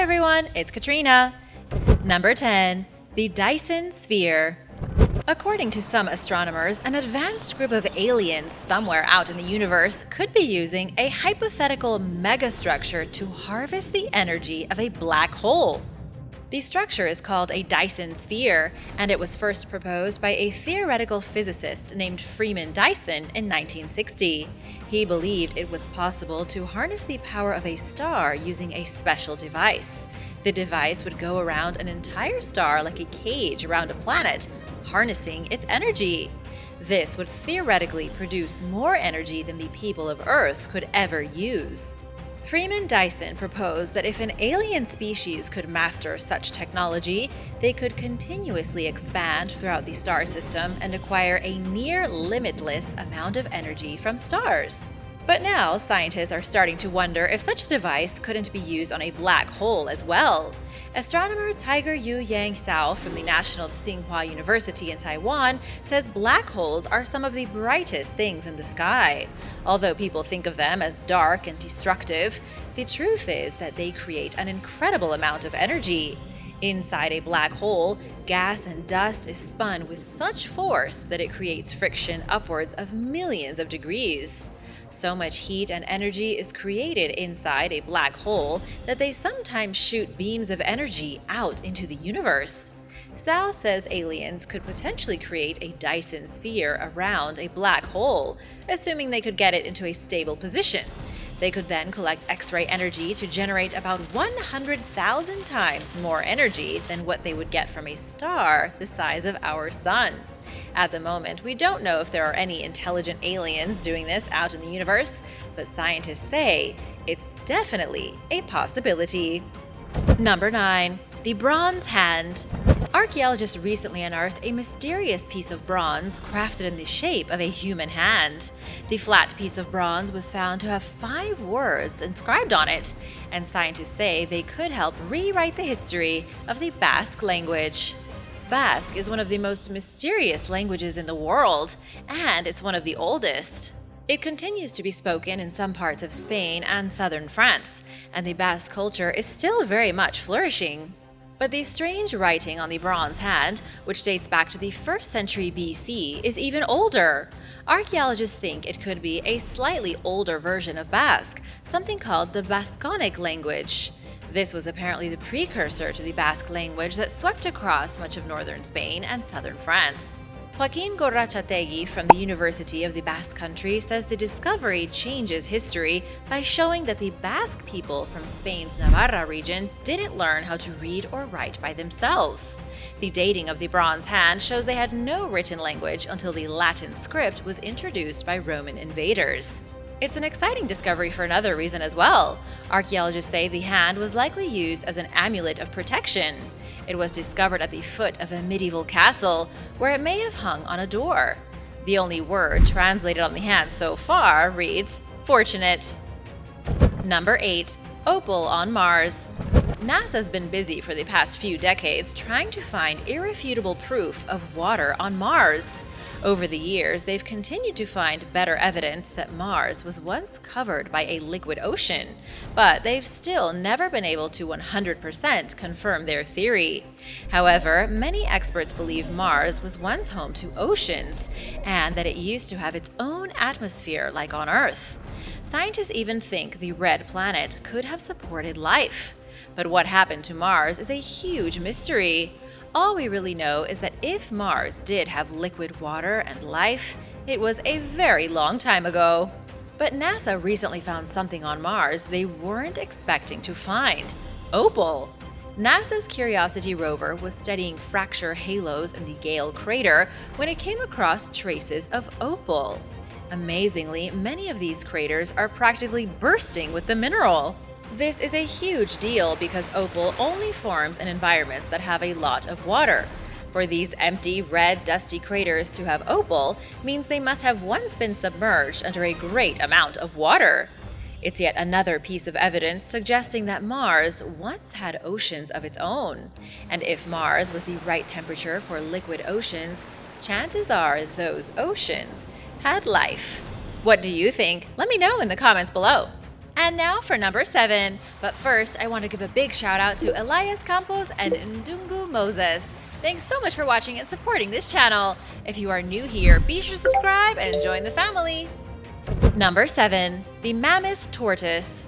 Hi everyone, it's Katrina. Number 10. The Dyson Sphere. According to some astronomers, an advanced group of aliens somewhere out in the universe could be using a hypothetical megastructure to harvest the energy of a black hole. The structure is called a Dyson Sphere, and it was first proposed by a theoretical physicist named Freeman Dyson in 1960. He believed it was possible to harness the power of a star using a special device. The device would go around an entire star like a cage around a planet, harnessing its energy. This would theoretically produce more energy than the people of Earth could ever use. Freeman Dyson proposed that if an alien species could master such technology, they could continuously expand throughout the star system and acquire a near limitless amount of energy from stars. But now, scientists are starting to wonder if such a device couldn't be used on a black hole as well. Astronomer Tiger Yu Yang Sao from the National Tsinghua University in Taiwan says black holes are some of the brightest things in the sky. Although people think of them as dark and destructive, the truth is that they create an incredible amount of energy. Inside a black hole, gas and dust is spun with such force that it creates friction upwards of millions of degrees. So much heat and energy is created inside a black hole that they sometimes shoot beams of energy out into the universe. Sao says aliens could potentially create a Dyson sphere around a black hole, assuming they could get it into a stable position. They could then collect X-ray energy to generate about 100,000 times more energy than what they would get from a star the size of our sun. At the moment, we don't know if there are any intelligent aliens doing this out in the universe, but scientists say it's definitely a possibility. Number 9. The Bronze Hand. Archaeologists recently unearthed a mysterious piece of bronze crafted in the shape of a human hand. The flat piece of bronze was found to have 5 words inscribed on it, and scientists say they could help rewrite the history of the Basque language. Basque is one of the most mysterious languages in the world, and it's one of the oldest. It continues to be spoken in some parts of Spain and southern France, and the Basque culture is still very much flourishing. But the strange writing on the bronze hand, which dates back to the 1st century BC, is even older. Archaeologists think it could be a slightly older version of Basque, something called the Basconic language. This was apparently the precursor to the Basque language that swept across much of northern Spain and southern France. Joaquin Gorrachategui from the University of the Basque Country says the discovery changes history by showing that the Basque people from Spain's Navarra region didn't learn how to read or write by themselves. The dating of the bronze hand shows they had no written language until the Latin script was introduced by Roman invaders. It's an exciting discovery for another reason as well. Archaeologists say the hand was likely used as an amulet of protection. It was discovered at the foot of a medieval castle, where it may have hung on a door. The only word translated on the hand so far reads, "fortunate." Number 8. Opal on Mars. NASA's been busy for the past few decades trying to find irrefutable proof of water on Mars. Over the years, they've continued to find better evidence that Mars was once covered by a liquid ocean, but they've still never been able to 100% confirm their theory. However, many experts believe Mars was once home to oceans, and that it used to have its own atmosphere like on Earth. Scientists even think the red planet could have supported life. But what happened to Mars is a huge mystery. All we really know is that if Mars did have liquid water and life, it was a very long time ago. But NASA recently found something on Mars they weren't expecting to find: opal. NASA's Curiosity rover was studying fracture halos in the Gale crater when it came across traces of opal. Amazingly, many of these craters are practically bursting with the mineral. This is a huge deal because opal only forms in environments that have a lot of water. For these empty, red, dusty craters to have opal means they must have once been submerged under a great amount of water. It's yet another piece of evidence suggesting that Mars once had oceans of its own. And if Mars was the right temperature for liquid oceans, chances are those oceans had life. What do you think? Let me know in the comments below. And now for number 7. But first, I want to give a big shout out to Elias Campos and Ndungu Moses. Thanks so much for watching and supporting this channel. If you are new here, be sure to subscribe and join the family. Number 7. The Mammoth Tortoise.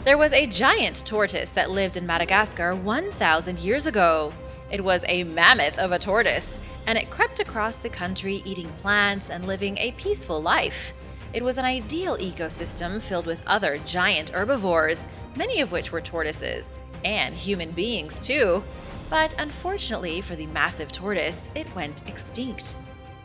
There was a giant tortoise that lived in Madagascar 1,000 years ago. It was a mammoth of a tortoise, and it crept across the country eating plants and living a peaceful life. It was an ideal ecosystem filled with other giant herbivores, many of which were tortoises, and human beings too. But unfortunately for the massive tortoise, it went extinct.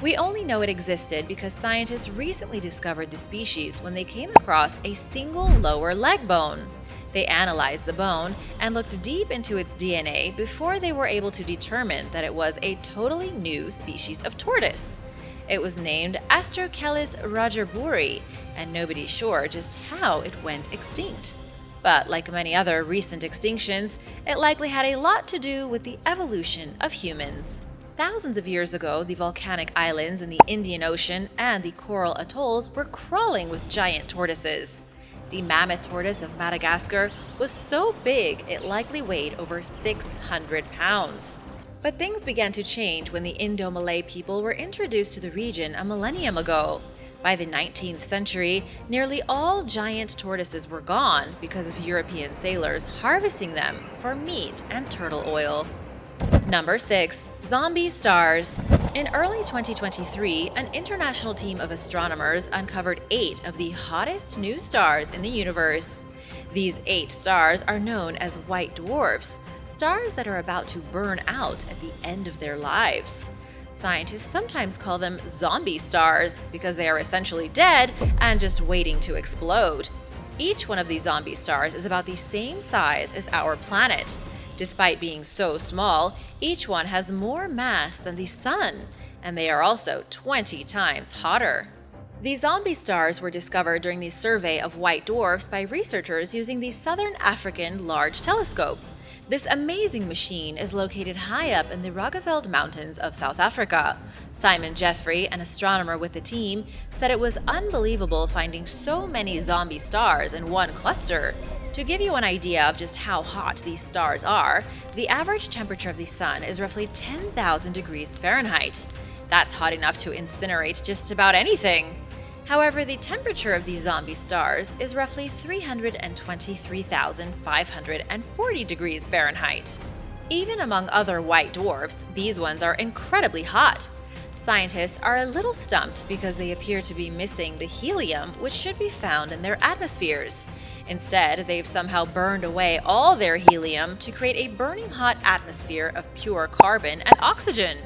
We only know it existed because scientists recently discovered the species when they came across a single lower leg bone. They analyzed the bone and looked deep into its DNA before they were able to determine that it was a totally new species of tortoise. It was named Astrochelys rogersbury, and nobody's sure just how it went extinct. But like many other recent extinctions, it likely had a lot to do with the evolution of humans. Thousands of years ago, the volcanic islands in the Indian Ocean and the coral atolls were crawling with giant tortoises. The mammoth tortoise of Madagascar was so big it likely weighed over 600 pounds. But things began to change when the Indo-Malay people were introduced to the region a millennium ago. By the 19th century, nearly all giant tortoises were gone because of European sailors harvesting them for meat and turtle oil. Number 6. Zombie stars. In early 2023, an international team of astronomers uncovered 8 of the hottest new stars in the universe. These 8 stars are known as white dwarfs, stars that are about to burn out at the end of their lives. Scientists sometimes call them zombie stars because they are essentially dead and just waiting to explode. Each one of these zombie stars is about the same size as our planet. Despite being so small, each one has more mass than the Sun, and they are also 20 times hotter. These zombie stars were discovered during the survey of white dwarfs by researchers using the Southern African Large Telescope. This amazing machine is located high up in the Rogaveld Mountains of South Africa. Simon Jeffrey, an astronomer with the team, said it was unbelievable finding so many zombie stars in one cluster. To give you an idea of just how hot these stars are, the average temperature of the Sun is roughly 10,000 degrees Fahrenheit. That's hot enough to incinerate just about anything. However, the temperature of these zombie stars is roughly 323,540 degrees Fahrenheit. Even among other white dwarfs, these ones are incredibly hot. Scientists are a little stumped because they appear to be missing the helium, which should be found in their atmospheres. Instead, they've somehow burned away all their helium to create a burning hot atmosphere of pure carbon and oxygen.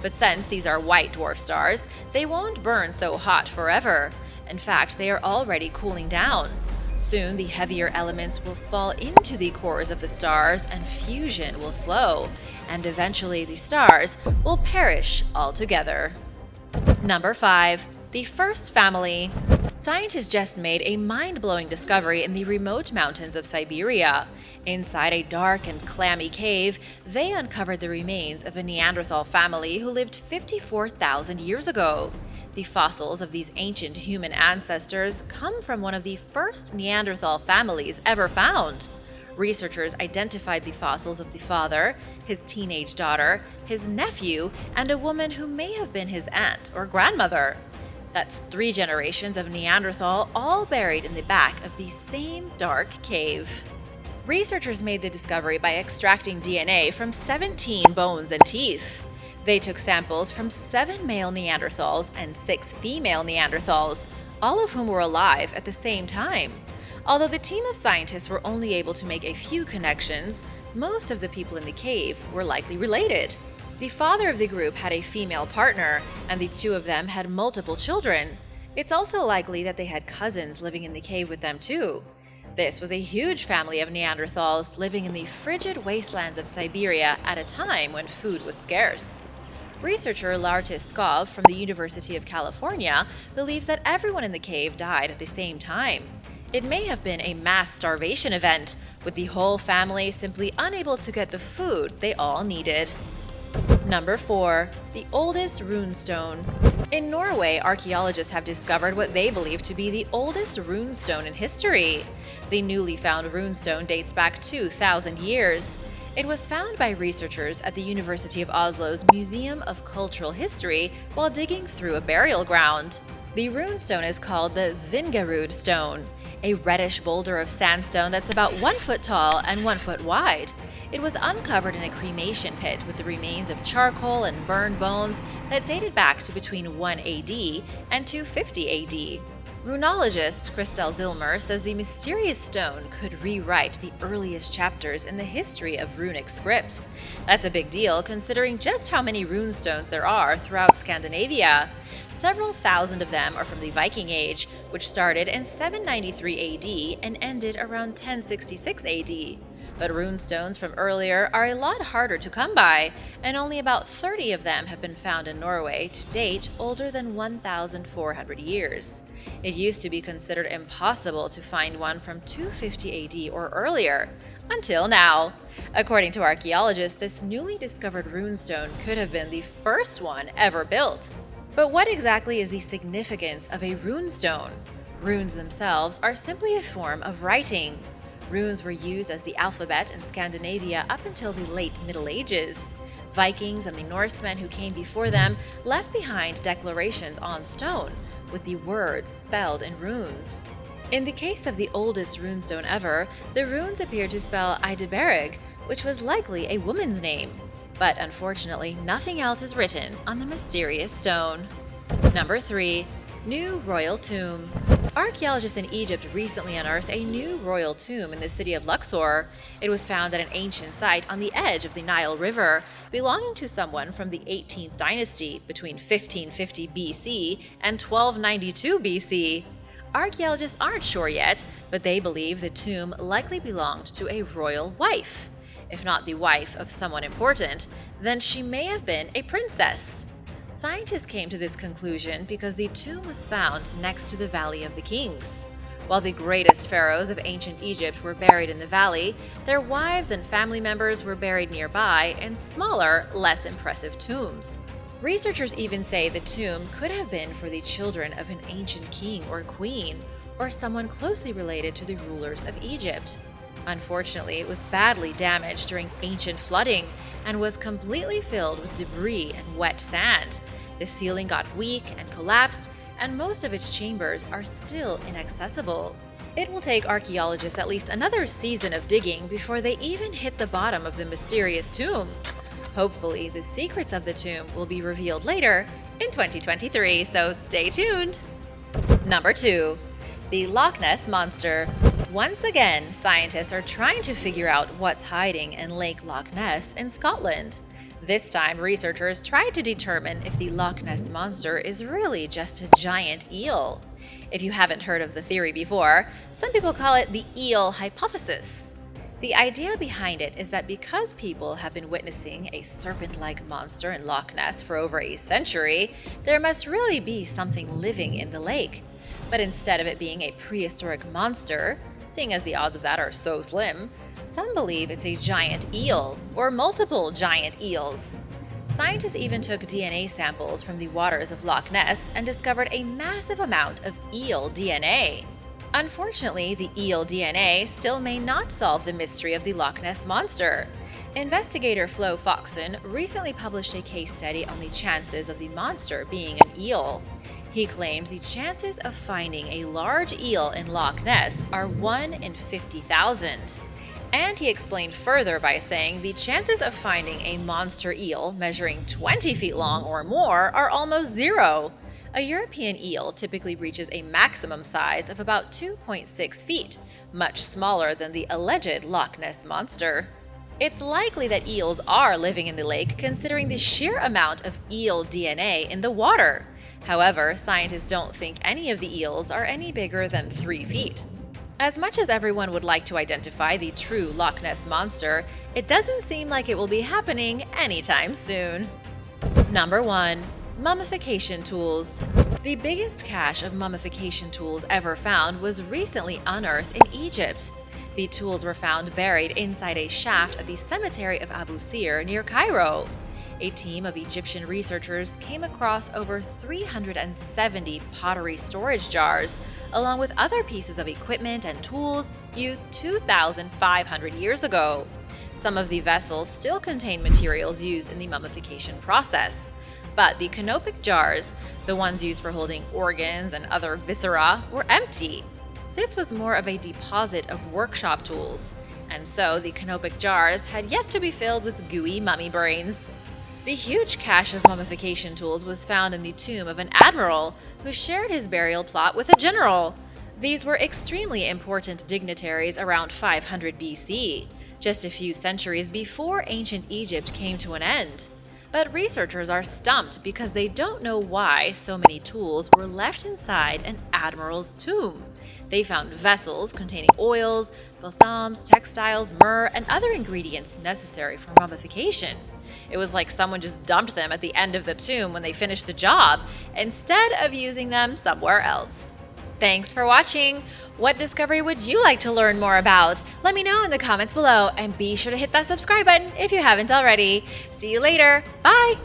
But since these are white dwarf stars, they won't burn so hot forever. In fact, they are already cooling down. Soon, the heavier elements will fall into the cores of the stars and fusion will slow. And eventually, the stars will perish altogether. Number 5. The first family. Scientists just made a mind-blowing discovery in the remote mountains of Siberia. Inside a dark and clammy cave, they uncovered the remains of a Neanderthal family who lived 54,000 years ago. The fossils of these ancient human ancestors come from one of the first Neanderthal families ever found. Researchers identified the fossils of the father, his teenage daughter, his nephew, and a woman who may have been his aunt or grandmother. That's 3 generations of Neanderthal, all buried in the back of the same dark cave. Researchers made the discovery by extracting DNA from 17 bones and teeth. They took samples from 7 male Neanderthals and 6 female Neanderthals, all of whom were alive at the same time. Although the team of scientists were only able to make a few connections, most of the people in the cave were likely related. The father of the group had a female partner, and the 2 of them had multiple children. It's also likely that they had cousins living in the cave with them too. This was a huge family of Neanderthals living in the frigid wastelands of Siberia at a time when food was scarce. Researcher Lartis Skov from the University of California believes that everyone in the cave died at the same time. It may have been a mass starvation event, with the whole family simply unable to get the food they all needed. Number 4. The oldest runestone. In Norway, archaeologists have discovered what they believe to be the oldest runestone in history. The newly found runestone dates back 2,000 years. It was found by researchers at the University of Oslo's Museum of Cultural History while digging through a burial ground. The runestone is called the Svingerud stone, a reddish boulder of sandstone that's about 1 foot tall and 1 foot wide. It was uncovered in a cremation pit with the remains of charcoal and burned bones that dated back to between 1 AD and 250 AD. Runologist Christel Zilmer says the mysterious stone could rewrite the earliest chapters in the history of runic script. That's a big deal considering just how many runestones there are throughout Scandinavia. Several thousand of them are from the Viking Age, which started in 793 AD and ended around 1066 AD. But runestones from earlier are a lot harder to come by, and only about 30 of them have been found in Norway to date, older than 1,400 years. It used to be considered impossible to find one from 250 AD or earlier, until now. According to archaeologists, this newly discovered runestone could have been the first one ever built. But what exactly is the significance of a runestone? Runes themselves are simply a form of writing. Runes were used as the alphabet in Scandinavia up until the late Middle Ages. Vikings and the Norsemen who came before them left behind declarations on stone, with the words spelled in runes. In the case of the oldest runestone ever, the runes appear to spell Ideberg, which was likely a woman's name. But unfortunately, nothing else is written on the mysterious stone. Number 3. New Royal Tomb. Archaeologists in Egypt recently unearthed a new royal tomb in the city of Luxor. It was found at an ancient site on the edge of the Nile River, belonging to someone from the 18th dynasty between 1550 BC and 1292 BC. Archaeologists aren't sure yet, but they believe the tomb likely belonged to a royal wife. If not the wife of someone important, then she may have been a princess. Scientists came to this conclusion because the tomb was found next to the Valley of the Kings. While the greatest pharaohs of ancient Egypt were buried in the valley, their wives and family members were buried nearby in smaller, less impressive tombs. Researchers even say the tomb could have been for the children of an ancient king or queen, or someone closely related to the rulers of Egypt. Unfortunately, it was badly damaged during ancient flooding and was completely filled with debris and wet sand. The ceiling got weak and collapsed, and most of its chambers are still inaccessible. It will take archaeologists at least another season of digging before they even hit the bottom of the mysterious tomb. Hopefully, the secrets of the tomb will be revealed later in 2023, so stay tuned! Number 2. The Loch Ness Monster. Once again, scientists are trying to figure out what's hiding in Lake Loch Ness in Scotland. This time, researchers tried to determine if the Loch Ness Monster is really just a giant eel. If you haven't heard of the theory before, some people call it the eel hypothesis. The idea behind it is that because people have been witnessing a serpent-like monster in Loch Ness for over a century, there must really be something living in the lake. But instead of it being a prehistoric monster, seeing as the odds of that are so slim, some believe it's a giant eel, or multiple giant eels. Scientists even took DNA samples from the waters of Loch Ness and discovered a massive amount of eel DNA. Unfortunately, the eel DNA still may not solve the mystery of the Loch Ness Monster. Investigator Flo Foxon recently published a case study on the chances of the monster being an eel. He claimed the chances of finding a large eel in Loch Ness are 1 in 50,000. And he explained further by saying the chances of finding a monster eel measuring 20 feet long or more are almost zero. A European eel typically reaches a maximum size of about 2.6 feet, much smaller than the alleged Loch Ness Monster. It's likely that eels are living in the lake considering the sheer amount of eel DNA in the water. However, scientists don't think any of the eels are any bigger than 3 feet. As much as everyone would like to identify the true Loch Ness Monster, it doesn't seem like it will be happening anytime soon. Number 1. Mummification tools. The biggest cache of mummification tools ever found was recently unearthed in Egypt. The tools were found buried inside a shaft at the cemetery of Abusir near Cairo. A team of Egyptian researchers came across over 370 pottery storage jars, along with other pieces of equipment and tools used 2,500 years ago. Some of the vessels still contain materials used in the mummification process. But the canopic jars, the ones used for holding organs and other viscera, were empty. This was more of a deposit of workshop tools, and so the canopic jars had yet to be filled with gooey mummy brains. The huge cache of mummification tools was found in the tomb of an admiral who shared his burial plot with a general. These were extremely important dignitaries around 500 BC, just a few centuries before ancient Egypt came to an end. But researchers are stumped because they don't know why so many tools were left inside an admiral's tomb. They found vessels containing oils, balsams, textiles, myrrh, and other ingredients necessary for mummification. It was like someone just dumped them at the end of the tomb when they finished the job, instead of using them somewhere else. Thanks for watching! What discovery would you like to learn more about? Let me know in the comments below, and be sure to hit that subscribe button if you haven't already. See you later. Bye!